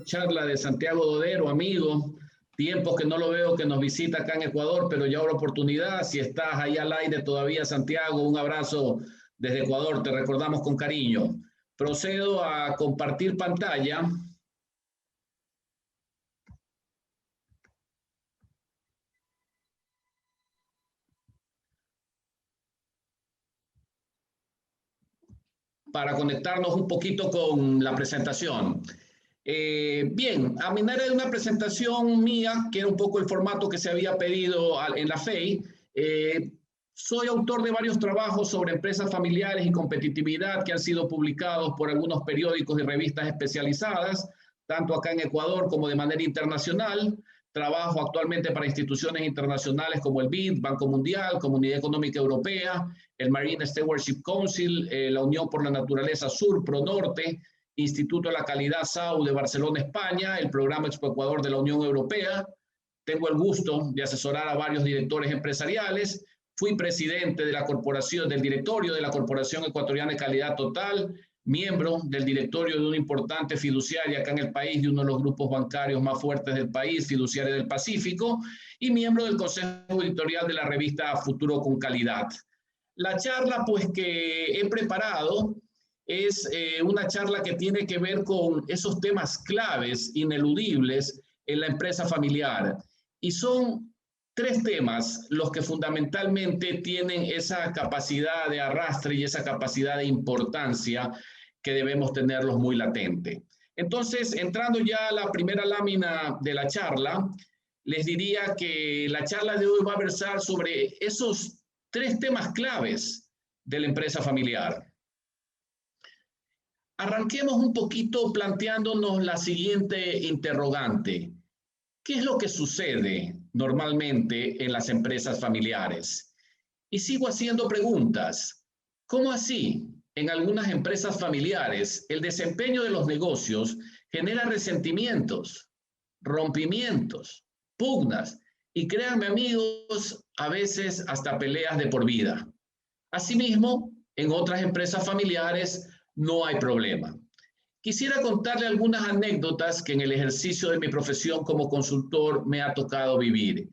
charla de Santiago Dodero, amigo. Tiempos que no lo veo, que nos visita acá en Ecuador, pero ya habrá oportunidad. Si estás ahí al aire todavía, Santiago, un abrazo desde Ecuador, te recordamos con cariño. Procedo a compartir pantalla. Para conectarnos un poquito con la presentación. Bien, a manera de una presentación mía, que era un poco el formato que se había pedido en la FEI, soy autor de varios trabajos sobre empresas familiares y competitividad que han sido publicados por algunos periódicos y revistas especializadas, tanto acá en Ecuador como de manera internacional. Trabajo actualmente para instituciones internacionales como el BID, Banco Mundial, Comunidad Económica Europea, el Marine Stewardship Council, la Unión por la Naturaleza Sur, ProNorte, Instituto de la Calidad SAU de Barcelona, España, el Programa Expo Ecuador de la Unión Europea. Tengo el gusto de asesorar a varios directores empresariales. Fui presidente de la corporación, del directorio de la Corporación Ecuatoriana de Calidad Total, miembro del directorio de una importante fiduciaria acá en el país, de uno de los grupos bancarios más fuertes del país, Fiduciaria del Pacífico, y miembro del consejo editorial de la revista Futuro con Calidad. La charla, pues, que he preparado es una charla que tiene que ver con esos temas claves, ineludibles en la empresa familiar. Y son tres temas los que fundamentalmente tienen esa capacidad de arrastre y esa capacidad de importancia que debemos tenerlos muy latente. Entonces, entrando ya a la primera lámina de la charla, les diría que la charla de hoy va a versar sobre esos tres temas claves de la empresa familiar. Arranquemos un poquito planteándonos la siguiente interrogante. ¿Qué es lo que sucede normalmente en las empresas familiares? Y sigo haciendo preguntas. ¿Cómo así? En algunas empresas familiares, el desempeño de los negocios genera resentimientos, rompimientos, pugnas y, créanme amigos, a veces hasta peleas de por vida. Asimismo, en otras empresas familiares no hay problema. Quisiera contarle algunas anécdotas que en el ejercicio de mi profesión como consultor me ha tocado vivir.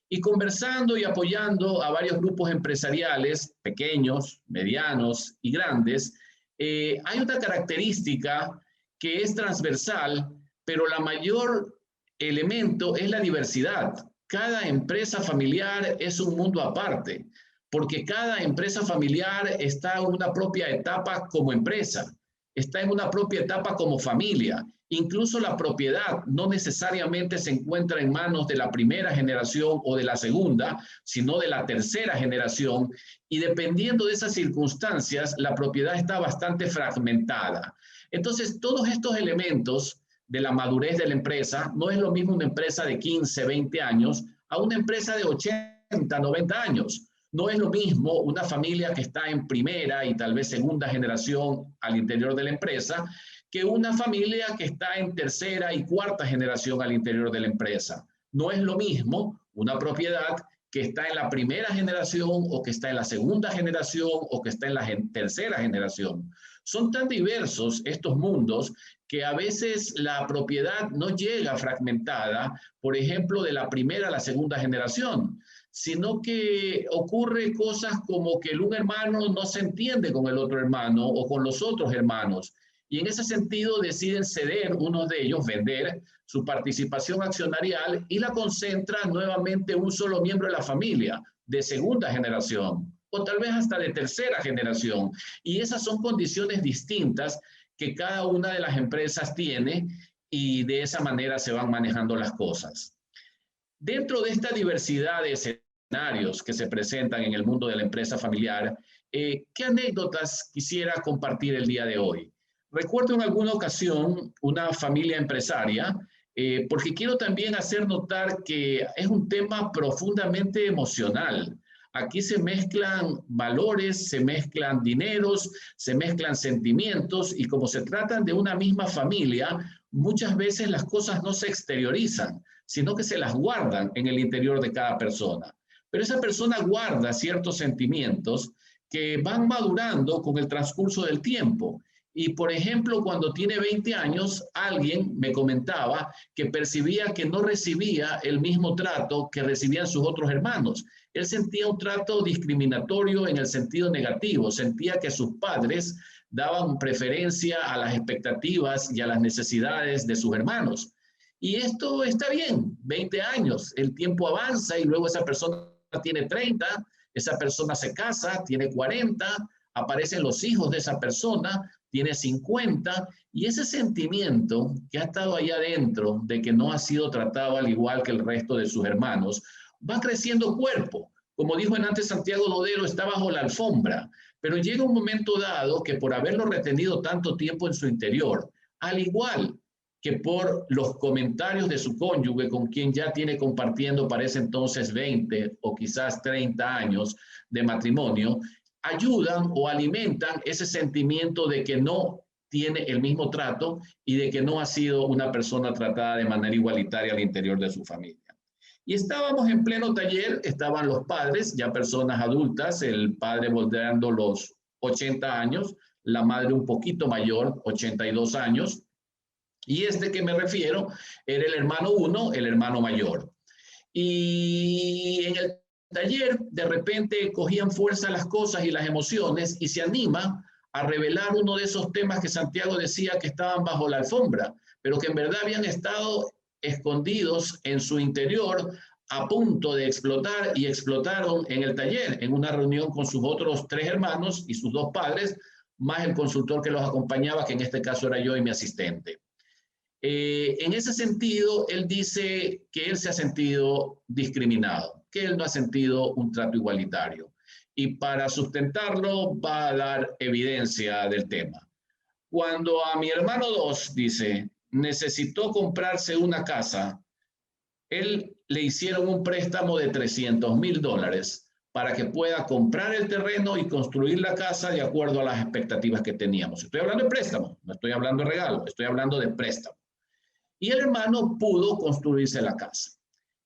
Y conversando y apoyando a varios grupos empresariales, pequeños, medianos y grandes, hay una característica que es transversal, pero la mayor elemento es la diversidad. Cada empresa familiar es un mundo aparte, porque cada empresa familiar está en una propia etapa como empresa, está en una propia etapa como familia. Incluso la propiedad no necesariamente se encuentra en manos de la primera generación o de la segunda, sino de la tercera generación. Y dependiendo de esas circunstancias, la propiedad está bastante fragmentada. Entonces, todos estos elementos de la madurez de la empresa, no es lo mismo una empresa de 15, 20 años a una empresa de 80, 90 años. No es lo mismo una familia que está en primera y tal vez segunda generación al interior de la empresa que una familia que está en tercera y cuarta generación al interior de la empresa. No es lo mismo una propiedad que está en la primera generación o que está en la segunda generación o que está en la tercera generación. Son tan diversos estos mundos que a veces la propiedad no llega fragmentada, por ejemplo, de la primera a la segunda generación, sino que ocurre cosas como que un hermano no se entiende con el otro hermano o con los otros hermanos. Y en ese sentido deciden ceder, uno de ellos, vender su participación accionarial y la concentra nuevamente un solo miembro de la familia, de segunda generación, o tal vez hasta de tercera generación. Y esas son condiciones distintas que cada una de las empresas tiene y de esa manera se van manejando las cosas. Dentro de esta diversidad de escenarios que se presentan en el mundo de la empresa familiar, ¿qué anécdotas quisiera compartir el día de hoy? Recuerdo en alguna ocasión una familia empresaria, porque quiero también hacer notar que es un tema profundamente emocional. Aquí se mezclan valores, se mezclan dineros, se mezclan sentimientos y como se tratan de una misma familia, muchas veces las cosas no se exteriorizan, sino que se las guardan en el interior de cada persona. Pero esa persona guarda ciertos sentimientos que van madurando con el transcurso del tiempo Y, por ejemplo, cuando tiene 20 años, alguien me comentaba que percibía que no recibía el mismo trato que recibían sus otros hermanos. Él sentía un trato discriminatorio en el sentido negativo, sentía que sus padres daban preferencia a las expectativas y a las necesidades de sus hermanos. Y esto está bien, 20 años, el tiempo avanza y luego esa persona tiene 30, esa persona se casa, tiene 40, aparecen los hijos de esa persona, tiene 50, y ese sentimiento que ha estado ahí adentro de que no ha sido tratado al igual que el resto de sus hermanos, va creciendo cuerpo. Como dijo antes Santiago Lodero, está bajo la alfombra, pero llega un momento dado que por haberlo retenido tanto tiempo en su interior, al igual que por los comentarios de su cónyuge con quien ya tiene compartiendo para ese entonces 20 o quizás 30 años de matrimonio, ayudan o alimentan ese sentimiento de que no tiene el mismo trato y de que no ha sido una persona tratada de manera igualitaria al interior de su familia. Y estábamos en pleno taller, estaban los padres, ya personas adultas, el padre bordeando los 80 años, la madre un poquito mayor, 82 años, y este que me refiero era el hermano 1, el hermano mayor. Y en el taller de repente cogían fuerza las cosas y las emociones y se anima a revelar uno de esos temas que Santiago decía que estaban bajo la alfombra, pero que en verdad habían estado escondidos en su interior a punto de explotar y explotaron en el taller, en una reunión con sus otros 3 hermanos y sus 2 padres, más el consultor que los acompañaba, que en este caso era yo y mi asistente. En ese sentido, él dice que él se ha sentido discriminado, que él no ha sentido un trato igualitario. Y para sustentarlo va a dar evidencia del tema. Cuando a mi hermano 2, dice, necesitó comprarse una casa, él le hicieron un préstamo de $300,000 para que pueda comprar el terreno y construir la casa de acuerdo a las expectativas que teníamos. Estoy hablando de préstamo, no estoy hablando de regalo, estoy hablando de préstamo. Y el hermano pudo construirse la casa.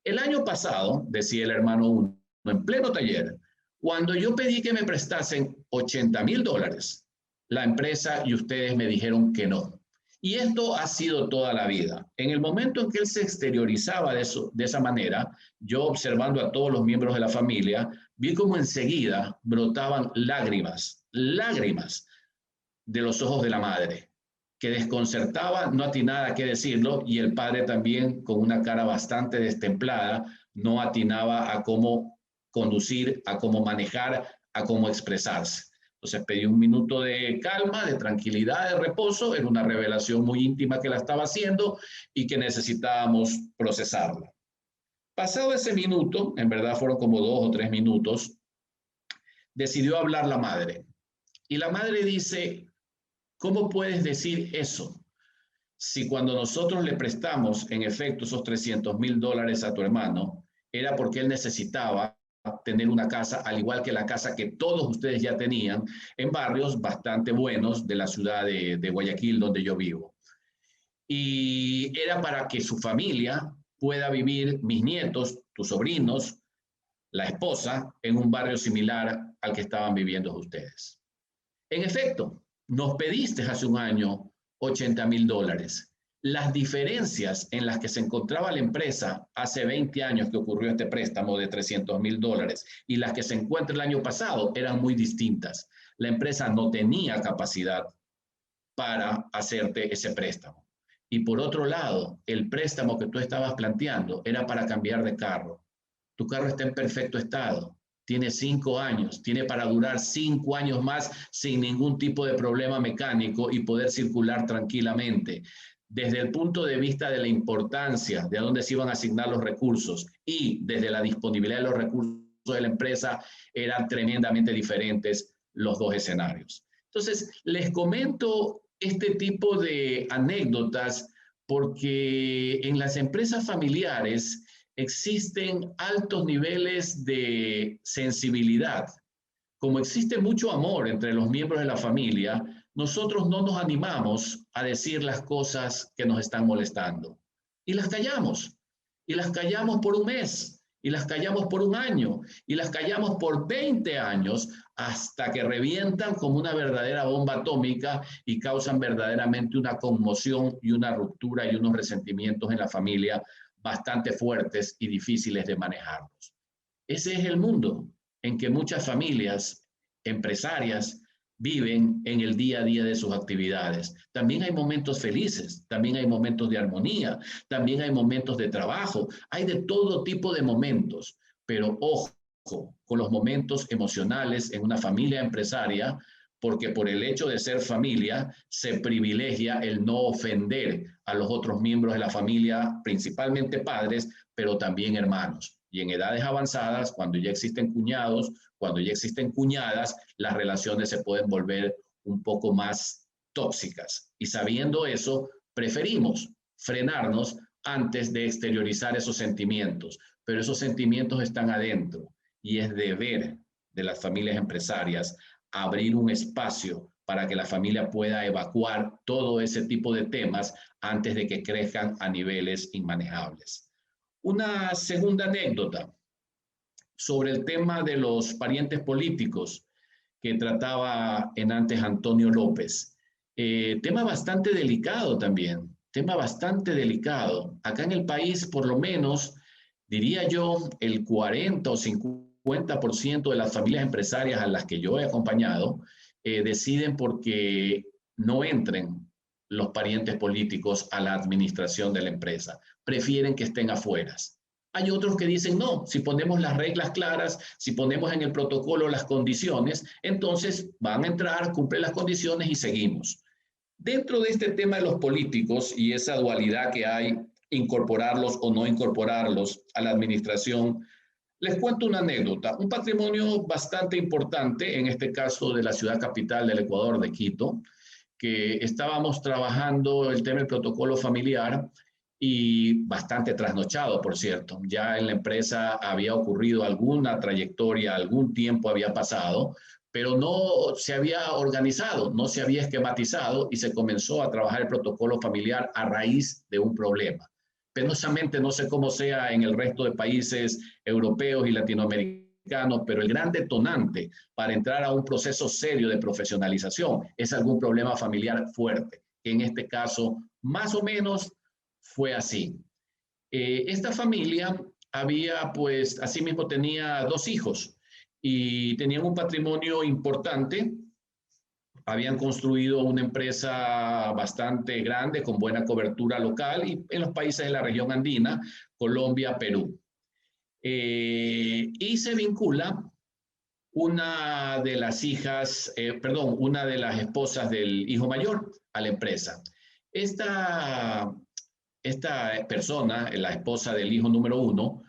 El año pasado, decía el hermano 1, en pleno taller, cuando yo pedí que me prestasen $80,000, la empresa y ustedes me dijeron que no. Y esto ha sido toda la vida. En el momento en que él se exteriorizaba de esa manera, yo observando a todos los miembros de la familia, vi como enseguida brotaban lágrimas de los ojos de la madre, que desconcertaba, no atinaba qué decirlo, y el padre también con una cara bastante destemplada, no atinaba a cómo conducir, a cómo manejar, a cómo expresarse. Entonces pedí un minuto de calma, de tranquilidad, de reposo, era una revelación muy íntima que la estaba haciendo y que necesitábamos procesarla. Pasado ese minuto, en verdad fueron como 2 o 3 minutos, decidió hablar la madre. Y la madre dice, ¿cómo puedes decir eso? Si cuando nosotros le prestamos, en efecto, esos $300,000 a tu hermano, era porque él necesitaba tener una casa, al igual que la casa que todos ustedes ya tenían, en barrios bastante buenos de la ciudad de Guayaquil, donde yo vivo. Y era para que su familia pueda vivir, mis nietos, tus sobrinos, la esposa, en un barrio similar al que estaban viviendo ustedes. En efecto, nos pediste hace un año $80,000. Las diferencias en las que se encontraba la empresa hace 20 años que ocurrió este préstamo de $300,000 y las que se encuentra el año pasado eran muy distintas. La empresa no tenía capacidad para hacerte ese préstamo. Y por otro lado, el préstamo que tú estabas planteando era para cambiar de carro. Tu carro está en perfecto estado. Tiene 5 años, tiene para durar 5 años más sin ningún tipo de problema mecánico y poder circular tranquilamente. Desde el punto de vista de la importancia de a dónde se iban a asignar los recursos y desde la disponibilidad de los recursos de la empresa, eran tremendamente diferentes los 2 escenarios. Entonces, les comento este tipo de anécdotas porque en las empresas familiares existen altos niveles de sensibilidad. Como existe mucho amor entre los miembros de la familia, nosotros no nos animamos a decir las cosas que nos están molestando. Y las callamos. Y las callamos por un mes. y las callamos por un año y las callamos por 20 años hasta que revientan como una verdadera bomba atómica y causan verdaderamente una conmoción y una ruptura y unos resentimientos en la familia bastante fuertes y difíciles de manejarlos. Ese es el mundo en que muchas familias empresarias viven en el día a día de sus actividades. También hay momentos felices, también hay momentos de armonía, también hay momentos de trabajo, hay de todo tipo de momentos, pero ojo con los momentos emocionales en una familia empresaria, porque por el hecho de ser familia se privilegia el no ofender a los otros miembros de la familia, principalmente padres, pero también hermanos. Y en edades avanzadas, cuando ya existen cuñados, cuando ya existen cuñadas, las relaciones se pueden volver un poco más tóxicas. Y sabiendo eso, preferimos frenarnos antes de exteriorizar esos sentimientos. Pero esos sentimientos están adentro y es deber de las familias empresarias abrir un espacio para que la familia pueda evacuar todo ese tipo de temas antes de que crezcan a niveles inmanejables. Una segunda anécdota sobre el tema de los parientes políticos que trataba en antes Antonio López. Tema bastante delicado también, tema bastante delicado. Acá en el país, por lo menos, diría yo, el 40 o 50% de las familias empresarias a las que yo he acompañado deciden porque no entren los parientes políticos a la administración de la empresa. Prefieren que estén afuera. Hay otros que dicen, no, si ponemos las reglas claras, si ponemos en el protocolo las condiciones, entonces van a entrar, cumplen las condiciones y seguimos. Dentro de este tema de los políticos y esa dualidad que hay, incorporarlos o no incorporarlos a la administración, les cuento una anécdota, un patrimonio bastante importante, en este caso de la ciudad capital del Ecuador, de Quito, que estábamos trabajando el tema del protocolo familiar y bastante trasnochado, por cierto. Ya en la empresa había ocurrido alguna trayectoria, algún tiempo había pasado, pero no se había organizado, no se había esquematizado y se comenzó a trabajar el protocolo familiar a raíz de un problema. Penosamente, no sé cómo sea en el resto de países europeos y latinoamericanos, pero el gran detonante para entrar a un proceso serio de profesionalización es algún problema familiar fuerte. En este caso, más o menos fue así. Esta familia había, pues, asimismo tenía 2 hijos y tenían un patrimonio importante. Habían construido una empresa bastante grande con buena cobertura local y en los países de la región andina, Colombia, Perú. Y se vincula una de las hijas, una de las esposas del hijo mayor a la empresa. Esta, esta persona, la esposa del hijo número 1,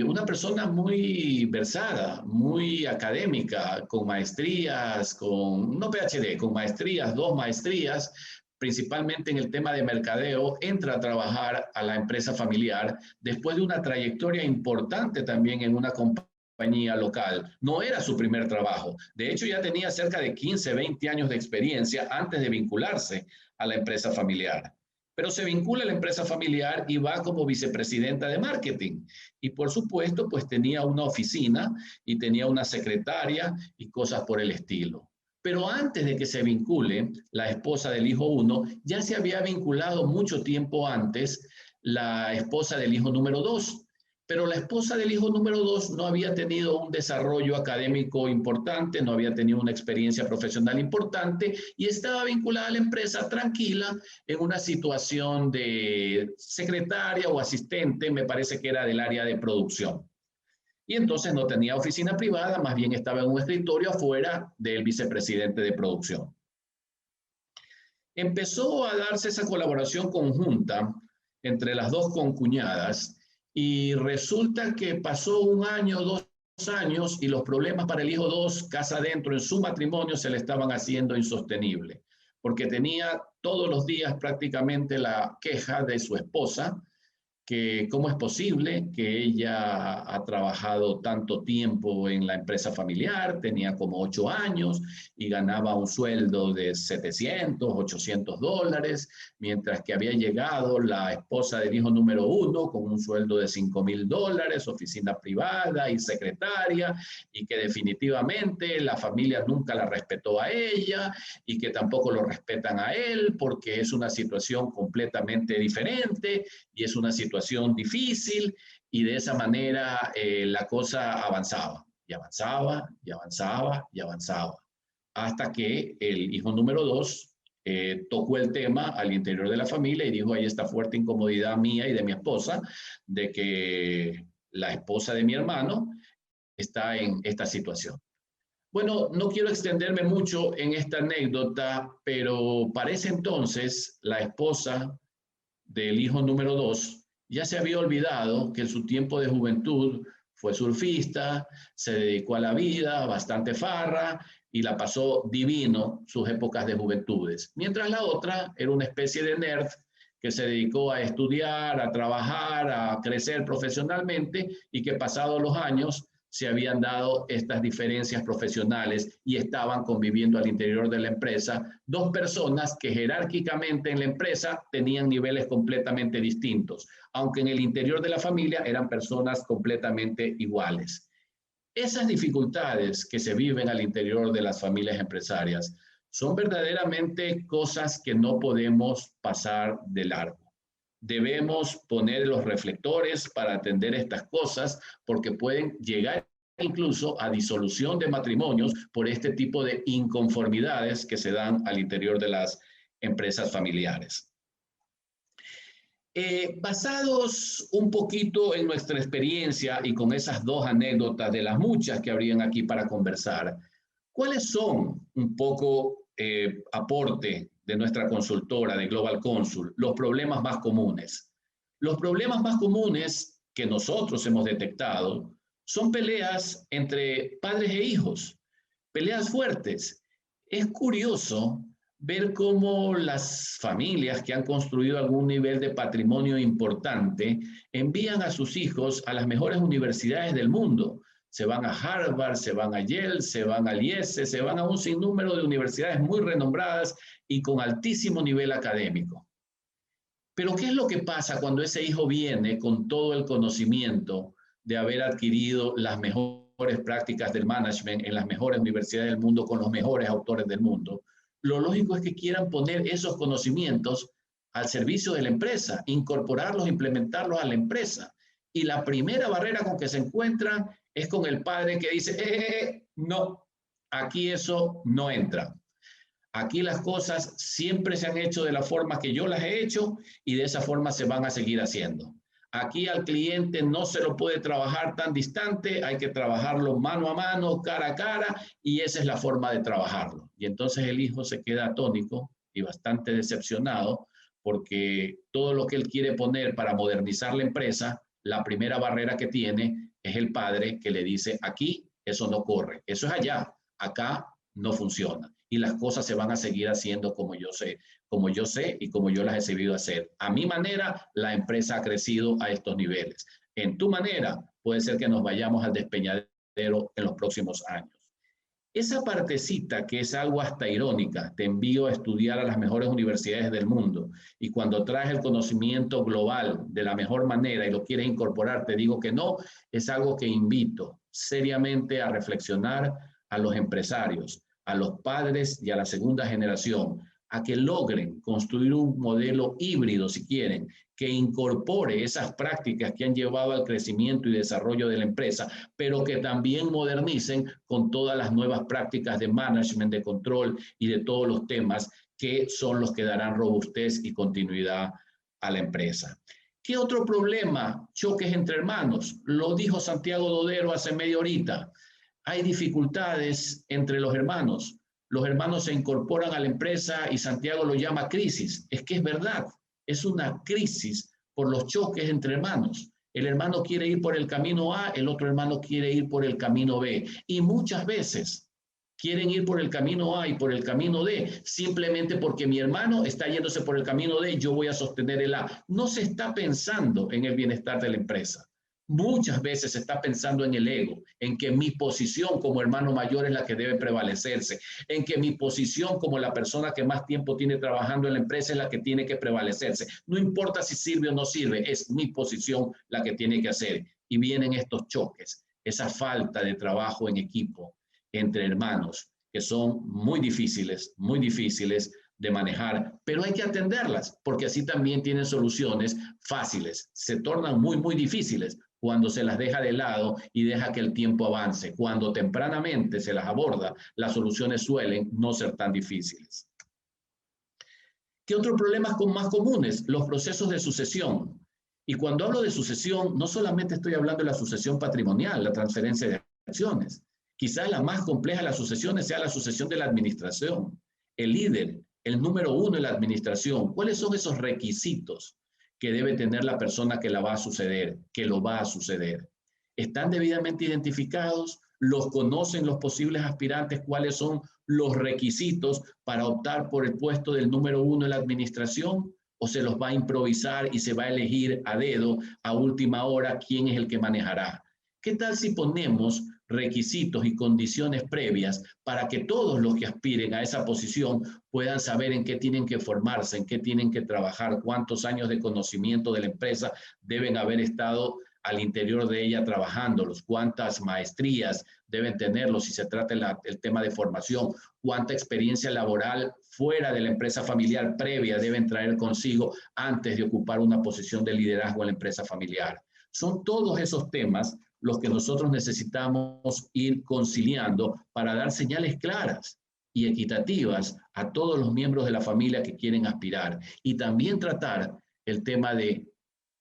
una persona muy versada, muy académica, con maestrías, no PhD, con maestrías, 2 maestrías, principalmente en el tema de mercadeo, entra a trabajar a la empresa familiar después de una trayectoria importante también en una compañía local. No era su primer trabajo. De hecho, ya tenía cerca de 15, 20 años de experiencia antes de vincularse a la empresa familiar. Pero se vincula a la empresa familiar y va como vicepresidenta de marketing. Y por supuesto, pues tenía una oficina y tenía una secretaria y cosas por el estilo. Pero antes de que se vincule la esposa del hijo 1, ya se había vinculado mucho tiempo antes la esposa del hijo número 2. Pero la esposa del hijo número 2 no había tenido un desarrollo académico importante, no había tenido una experiencia profesional importante y estaba vinculada a la empresa tranquila en una situación de secretaria o asistente, me parece que era del área de producción. Y entonces no tenía oficina privada, más bien estaba en un escritorio afuera del vicepresidente de producción. Empezó a darse esa colaboración conjunta entre las 2 concuñadas y resulta que pasó 1 año, 2 años y los problemas para el hijo 2, casa adentro en su matrimonio, se le estaban haciendo insostenible, porque tenía todos los días prácticamente la queja de su esposa que cómo es posible que ella ha trabajado tanto tiempo en la empresa familiar, tenía como 8 años y ganaba un sueldo de 700, 800 dólares, mientras que había llegado la esposa del hijo número 1 con un sueldo de 5,000 dólares, oficina privada y secretaria, y que definitivamente la familia nunca la respetó a ella y que tampoco lo respetan a él porque es una situación completamente diferente y es una situación difícil, y de esa manera la cosa avanzaba y avanzaba y avanzaba y avanzaba hasta que el hijo número 2 tocó el tema al interior de la familia y dijo: hay esta fuerte incomodidad mía y de mi esposa de que la esposa de mi hermano está en esta situación. Bueno, no quiero extenderme mucho en esta anécdota, pero para ese entonces la esposa del hijo número 2 ya se había olvidado que en su tiempo de juventud fue surfista, se dedicó a la vida, bastante farra, y la pasó divino sus épocas de juventudes. Mientras la otra era una especie de nerd que se dedicó a estudiar, a trabajar, a crecer profesionalmente, y que pasados los años se habían dado estas diferencias profesionales y estaban conviviendo al interior de la empresa dos personas que jerárquicamente en la empresa tenían niveles completamente distintos, aunque en el interior de la familia eran personas completamente iguales. Esas dificultades que se viven al interior de las familias empresarias son verdaderamente cosas que no podemos pasar de largo. Debemos poner los reflectores para atender estas cosas porque pueden llegar incluso a disolución de matrimonios por este tipo de inconformidades que se dan al interior de las empresas familiares. Basados un poquito en nuestra experiencia y con esas dos anécdotas de las muchas que habrían aquí para conversar, ¿cuáles son un poco aporte de nuestra consultora de Global Consul, los problemas más comunes? Los problemas más comunes que nosotros hemos detectado son peleas entre padres e hijos, peleas fuertes. Es curioso ver cómo las familias que han construido algún nivel de patrimonio importante envían a sus hijos a las mejores universidades del mundo. Se van a Harvard, se van a Yale, se van al IESE, se van a un sinnúmero de universidades muy renombradas y con altísimo nivel académico. Pero ¿qué es lo que pasa cuando ese hijo viene con todo el conocimiento de haber adquirido las mejores prácticas del management en las mejores universidades del mundo con los mejores autores del mundo? Lo lógico es que quieran poner esos conocimientos al servicio de la empresa, incorporarlos, implementarlos a la empresa. Y la primera barrera con que se encuentran es con el padre que dice: no, aquí eso no entra. Aquí las cosas siempre se han hecho de la forma que yo las he hecho y de esa forma se van a seguir haciendo. Aquí al cliente no se lo puede trabajar tan distante, hay que trabajarlo mano a mano, cara a cara, y esa es la forma de trabajarlo. Y entonces el hijo se queda atónico y bastante decepcionado porque todo lo que él quiere poner para modernizar la empresa, la primera barrera que tiene es el padre que le dice: aquí eso no corre, eso es allá, acá no funciona. Y las cosas se van a seguir haciendo como yo sé y como yo las he sabido hacer. A mi manera, la empresa ha crecido a estos niveles. En tu manera, puede ser que nos vayamos al despeñadero en los próximos años. Esa partecita que es algo hasta irónica, te envío a estudiar a las mejores universidades del mundo y cuando traes el conocimiento global de la mejor manera y lo quieres incorporar, te digo que no, es algo que invito seriamente a reflexionar a los empresarios, a los padres y a la segunda generación, a que logren construir un modelo híbrido, si quieren, que incorpore esas prácticas que han llevado al crecimiento y desarrollo de la empresa, pero que también modernicen con todas las nuevas prácticas de management, de control y de todos los temas que son los que darán robustez y continuidad a la empresa. ¿Qué otro problema? Choques entre hermanos. Lo dijo Santiago Dodero hace media horita. Hay dificultades entre los hermanos. Los hermanos se incorporan a la empresa y Santiago lo llama crisis. Es que es verdad, es una crisis por los choques entre hermanos. El hermano quiere ir por el camino A, el otro hermano quiere ir por el camino B. Y muchas veces quieren ir por el camino A y por el camino D, simplemente porque mi hermano está yéndose por el camino D, yo voy a sostener el A. No se está pensando en el bienestar de la empresa. Muchas veces se está pensando en el ego, en que mi posición como hermano mayor es la que debe prevalecerse, en que mi posición como la persona que más tiempo tiene trabajando en la empresa es la que tiene que prevalecerse. No importa si sirve o no sirve, es mi posición la que tiene que hacer. Y vienen estos choques, esa falta de trabajo en equipo entre hermanos, que son muy difíciles de manejar, pero hay que atenderlas, porque así también tienen soluciones fáciles. Se tornan muy difíciles cuando se las deja de lado y deja que el tiempo avance. Cuando tempranamente se las aborda, las soluciones suelen no ser tan difíciles. ¿Qué otros problemas más comunes? Los procesos de sucesión. Y cuando hablo de sucesión, no solamente estoy hablando de la sucesión patrimonial, la transferencia de acciones. Quizás la más compleja de las sucesiones sea la sucesión de la administración. El líder, el número uno en la administración. ¿Cuáles son esos requisitos que debe tener la persona que la va a suceder, que lo va a suceder? ¿Están debidamente identificados? ¿Los conocen los posibles aspirantes? ¿Cuáles son los requisitos para optar por el puesto del número uno en la administración? ¿O se los va a improvisar y se va a elegir a dedo a última hora quién es el que manejará? ¿Qué tal si ponemos requisitos y condiciones previas para que todos los que aspiren a esa posición puedan saber en qué tienen que formarse, en qué tienen que trabajar, cuántos años de conocimiento de la empresa deben haber estado al interior de ella trabajándolos, cuántas maestrías deben tenerlos si se trata el tema de formación, cuánta experiencia laboral fuera de la empresa familiar previa deben traer consigo antes de ocupar una posición de liderazgo en la empresa familiar. Son todos esos temas los que nosotros necesitamos ir conciliando para dar señales claras y equitativas a todos los miembros de la familia que quieren aspirar y también tratar el tema de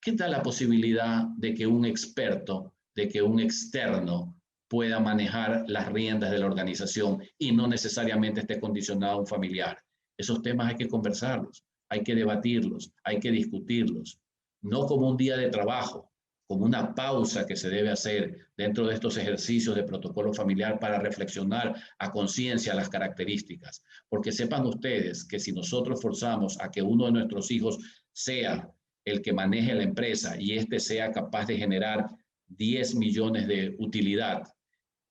¿qué tal la posibilidad de que un experto, de que un externo pueda manejar las riendas de la organización y no necesariamente esté condicionado a un familiar? Esos temas hay que conversarlos, hay que debatirlos, hay que discutirlos, no como un día de trabajo, como una pausa que se debe hacer dentro de estos ejercicios de protocolo familiar para reflexionar a conciencia las características. Porque sepan ustedes que si nosotros forzamos a que uno de nuestros hijos sea el que maneje la empresa y este sea capaz de generar 10 millones de utilidad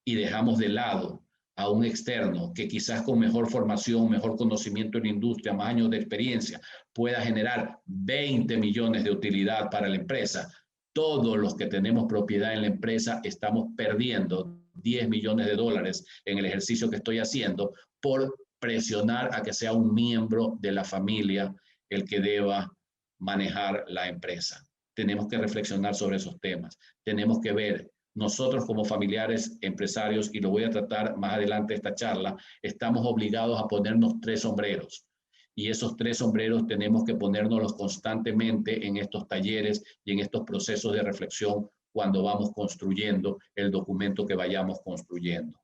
y dejamos de lado a un externo que quizás con mejor formación, mejor conocimiento en la industria, más años de experiencia, pueda generar 20 millones de utilidad para la empresa, todos los que tenemos propiedad en la empresa estamos perdiendo 10 millones de dólares en el ejercicio que estoy haciendo por presionar a que sea un miembro de la familia el que deba manejar la empresa. Tenemos que reflexionar sobre esos temas. Tenemos que ver, nosotros como familiares, empresarios, y lo voy a tratar más adelante esta charla, estamos obligados a ponernos 3 sombreros. Y esos 3 sombreros tenemos que ponérnoslos constantemente en estos talleres y en estos procesos de reflexión cuando vamos construyendo el documento que vayamos construyendo.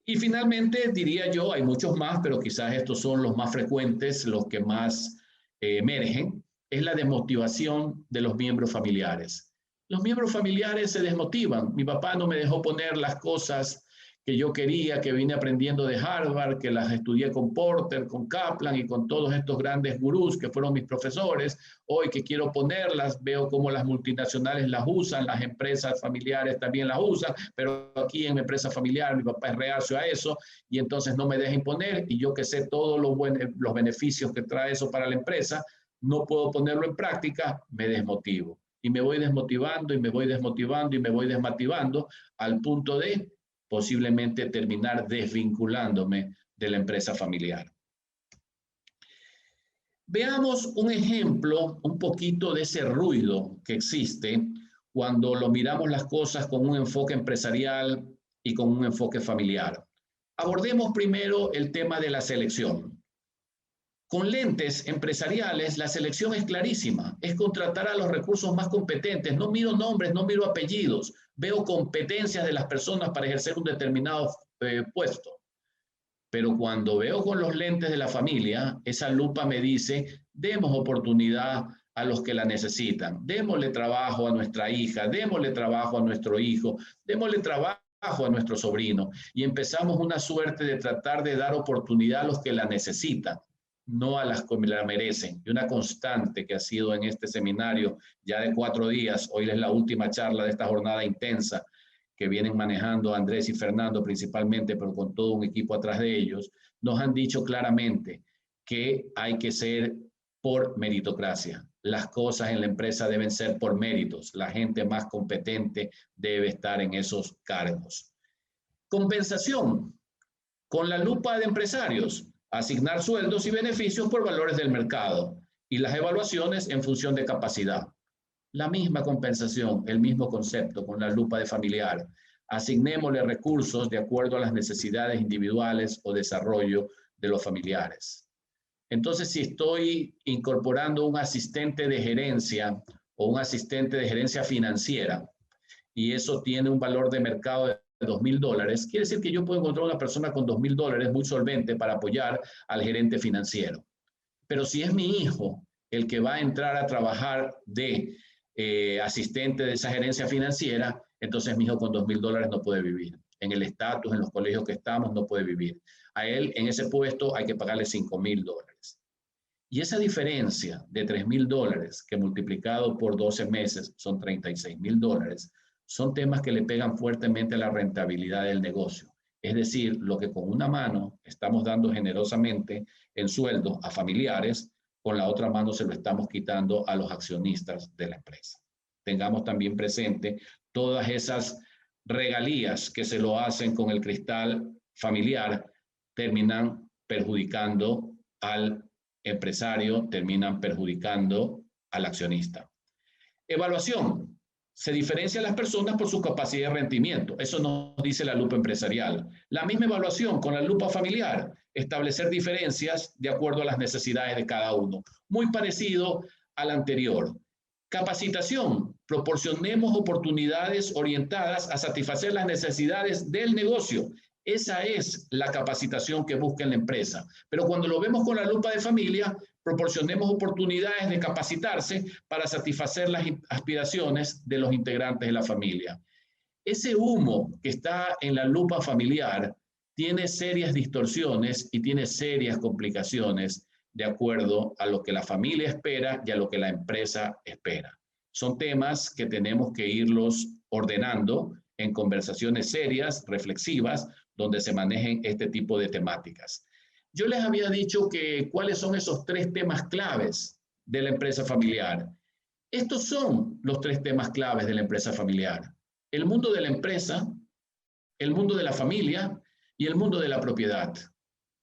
Y finalmente, diría yo, hay muchos más, pero quizás estos son los más frecuentes, los que más emergen, es la desmotivación de los miembros familiares. Los miembros familiares se desmotivan. Mi papá no me dejó poner las cosas que yo quería, que vine aprendiendo de Harvard, que las estudié con Porter, con Kaplan y con todos estos grandes gurús que fueron mis profesores. Hoy que quiero ponerlas, veo cómo las multinacionales las usan, las empresas familiares también las usan, pero aquí en mi empresa familiar mi papá es reacio a eso y entonces no me deja imponer y yo que sé todos los beneficios que trae eso para la empresa, no puedo ponerlo en práctica, me desmotivo. Y me voy desmotivando y me voy desmotivando y me voy desmotivando al punto de posiblemente terminar desvinculándome de la empresa familiar. Veamos un ejemplo, un poquito de ese ruido que existe cuando lo miramos las cosas con un enfoque empresarial y con un enfoque familiar. Abordemos primero el tema de la selección. Con lentes empresariales, la selección es clarísima, es contratar a los recursos más competentes. No miro nombres, no miro apellidos, veo competencias de las personas para ejercer un determinado puesto. Pero cuando veo con los lentes de la familia, esa lupa me dice, demos oportunidad a los que la necesitan, démosle trabajo a nuestra hija, démosle trabajo a nuestro hijo, démosle trabajo a nuestro sobrino y empezamos una suerte de tratar de dar oportunidad a los que la necesitan, no a las que la merecen. Y una constante que ha sido en este seminario ya de 4 días, hoy es la última charla de esta jornada intensa que vienen manejando Andrés y Fernando principalmente, pero con todo un equipo atrás de ellos, nos han dicho claramente que hay que ser por meritocracia. Las cosas en la empresa deben ser por méritos. La gente más competente debe estar en esos cargos. Compensación. Con la lupa de empresarios, asignar sueldos y beneficios por valores del mercado y las evaluaciones en función de capacidad. La misma compensación, el mismo concepto con la lupa de familiar. Asignémosle recursos de acuerdo a las necesidades individuales o desarrollo de los familiares. Entonces, si estoy incorporando un asistente de gerencia o un asistente de gerencia financiera y eso tiene un valor de mercado de $2,000, quiere decir que yo puedo encontrar una persona con $2,000 muy solvente para apoyar al gerente financiero. Pero si es mi hijo el que va a entrar a trabajar de asistente de esa gerencia financiera, entonces mi hijo con $2,000 no puede vivir. En el estatus, en los colegios que estamos, no puede vivir. A él, en ese puesto, hay que pagarle $5,000. Y esa diferencia de $3,000, que multiplicado por 12 meses son $36,000, son temas que le pegan fuertemente a la rentabilidad del negocio. Es decir, lo que con una mano estamos dando generosamente en sueldo a familiares, con la otra mano se lo estamos quitando a los accionistas de la empresa. Tengamos también presente todas esas regalías que se lo hacen con el cristal familiar, terminan perjudicando al empresario, terminan perjudicando al accionista. Evaluación. Se diferencian las personas por su capacidad de rendimiento. Eso nos dice la lupa empresarial. La misma evaluación con la lupa familiar. Establecer diferencias de acuerdo a las necesidades de cada uno. Muy parecido al anterior. Capacitación. Proporcionemos oportunidades orientadas a satisfacer las necesidades del negocio. Esa es la capacitación que busca la empresa. Pero cuando lo vemos con la lupa de familia, proporcionemos oportunidades de capacitarse para satisfacer las aspiraciones de los integrantes de la familia. Ese humo que está en la lupa familiar tiene serias distorsiones y tiene serias complicaciones de acuerdo a lo que la familia espera y a lo que la empresa espera. Son temas que tenemos que irlos ordenando en conversaciones serias, reflexivas, donde se manejen este tipo de temáticas. Yo les había dicho que cuáles son esos 3 temas claves de la empresa familiar. Estos son los 3 temas claves de la empresa familiar. El mundo de la empresa, el mundo de la familia y el mundo de la propiedad.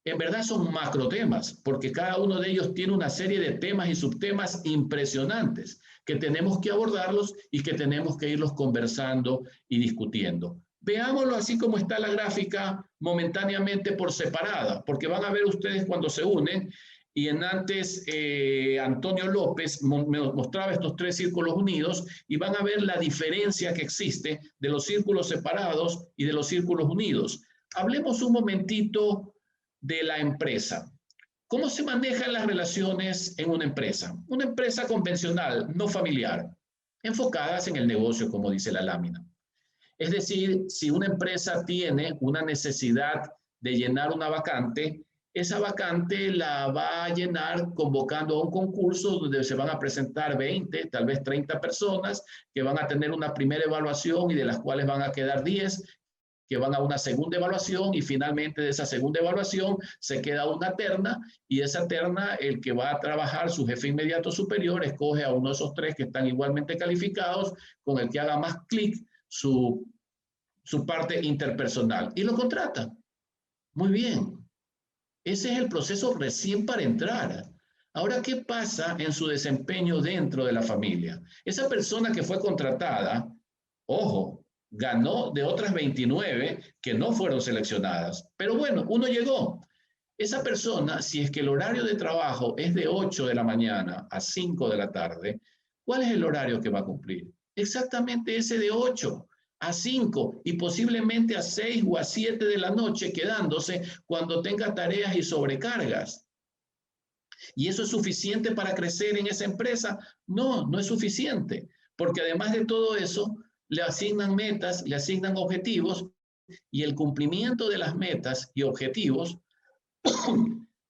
En verdad son macro temas, porque cada uno de ellos tiene una serie de temas y subtemas impresionantes que tenemos que abordarlos y que tenemos que irlos conversando y discutiendo. Veámoslo así como está la gráfica momentáneamente por separada, porque van a ver ustedes cuando se unen, y en antes Antonio López me mostraba estos 3 círculos unidos, y van a ver la diferencia que existe de los círculos separados y de los círculos unidos. Hablemos un momentito de la empresa. ¿Cómo se manejan las relaciones en una empresa? Una empresa convencional, no familiar, enfocadas en el negocio, como dice la lámina. Es decir, si una empresa tiene una necesidad de llenar una vacante, esa vacante la va a llenar convocando a un concurso donde se van a presentar 20, tal vez 30 personas que van a tener una primera evaluación y de las cuales van a quedar 10 que van a una segunda evaluación y finalmente de esa segunda evaluación se queda una terna y esa terna el que va a trabajar su jefe inmediato superior escoge a uno de esos 3 que están igualmente calificados con el que haga más clic su parte interpersonal y lo contrata. Muy bien. Ese es el proceso recién para entrar. Ahora, ¿qué pasa en su desempeño dentro de la familia? Esa persona que fue contratada, ojo, ganó de otras 29 que no fueron seleccionadas. Pero bueno, uno llegó. Esa persona, si es que el horario de trabajo es de 8 de la mañana a 5 de la tarde, ¿cuál es el horario que va a cumplir? Exactamente ese de 8 a 5 y posiblemente a 6 o a 7 de la noche quedándose cuando tenga tareas y sobrecargas. ¿Y eso es suficiente para crecer en esa empresa? No, no es suficiente, porque además de todo eso, le asignan metas, le asignan objetivos, y el cumplimiento de las metas y objetivos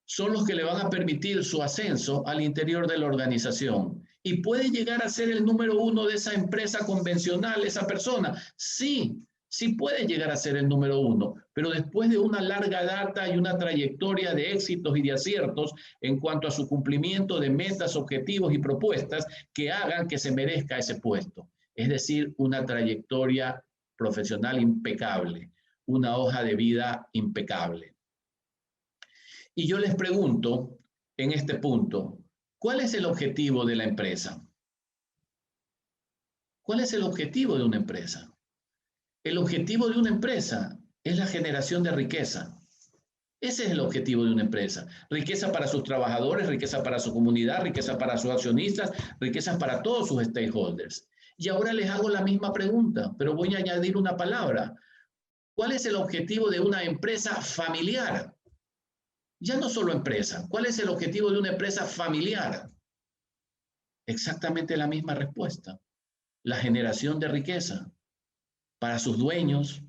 son los que le van a permitir su ascenso al interior de la organización. ¿Y puede llegar a ser el número uno de esa empresa convencional, esa persona? Sí, sí puede llegar a ser el número uno, pero después de una larga data y una trayectoria de éxitos y de aciertos en cuanto a su cumplimiento de metas, objetivos y propuestas que hagan que se merezca ese puesto. Es decir, una trayectoria profesional impecable, una hoja de vida impecable. Y yo les pregunto en este punto, ¿cuál es el objetivo de la empresa? ¿Cuál es el objetivo de una empresa? El objetivo de una empresa es la generación de riqueza. Ese es el objetivo de una empresa. Riqueza para sus trabajadores, riqueza para su comunidad, riqueza para sus accionistas, riqueza para todos sus stakeholders. Y ahora les hago la misma pregunta, pero voy a añadir una palabra. ¿Cuál es el objetivo de una empresa familiar? Ya no solo empresa. ¿Cuál es el objetivo de una empresa familiar? Exactamente la misma respuesta. La generación de riqueza para sus dueños,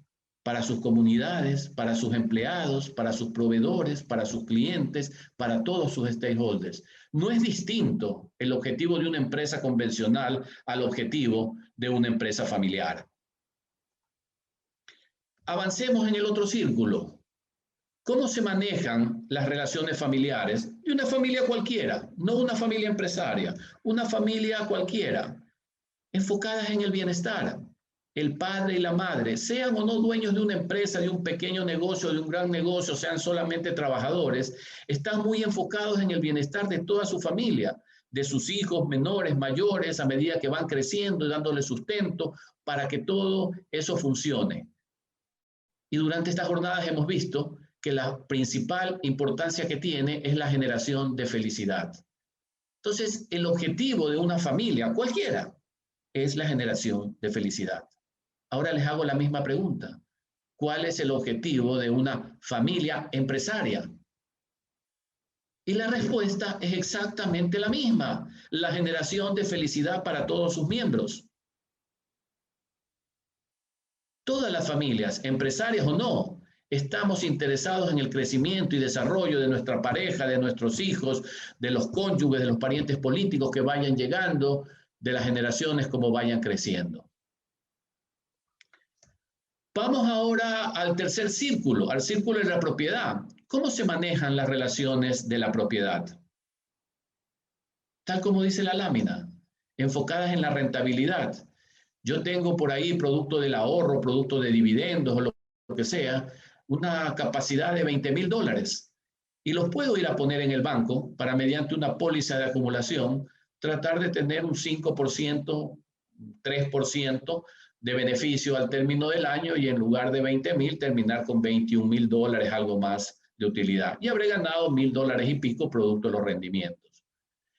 para sus comunidades, para sus empleados, para sus proveedores, para sus clientes, para todos sus stakeholders. No es distinto el objetivo de una empresa convencional al objetivo de una empresa familiar. Avancemos en el otro círculo. ¿Cómo se manejan las relaciones familiares de una familia cualquiera? No una familia empresaria, una familia cualquiera, enfocadas en el bienestar. El padre y la madre, sean o no dueños de una empresa, de un pequeño negocio, de un gran negocio, sean solamente trabajadores, están muy enfocados en el bienestar de toda su familia, de sus hijos menores, mayores, a medida que van creciendo y dándole sustento para que todo eso funcione. Y durante estas jornadas hemos visto que la principal importancia que tiene es la generación de felicidad. Entonces, el objetivo de una familia, cualquiera, es la generación de felicidad. Ahora les hago la misma pregunta. ¿Cuál es el objetivo de una familia empresaria? Y la respuesta es exactamente la misma, la generación de felicidad para todos sus miembros. Todas las familias, empresarias o no, estamos interesados en el crecimiento y desarrollo de nuestra pareja, de nuestros hijos, de los cónyuges, de los parientes políticos que vayan llegando, de las generaciones como vayan creciendo. Vamos ahora al tercer círculo, al círculo de la propiedad. ¿Cómo se manejan las relaciones de la propiedad? Tal como dice la lámina, enfocadas en la rentabilidad. Yo tengo por ahí producto del ahorro, producto de dividendos o lo que sea, una capacidad de $20,000 y los puedo ir a poner en el banco para mediante una póliza de acumulación tratar de tener un 5%, 3% de beneficio al término del año y en lugar de 20,000 terminar con $21,000, algo más de utilidad. Y habré ganado $1,000 y pico producto de los rendimientos.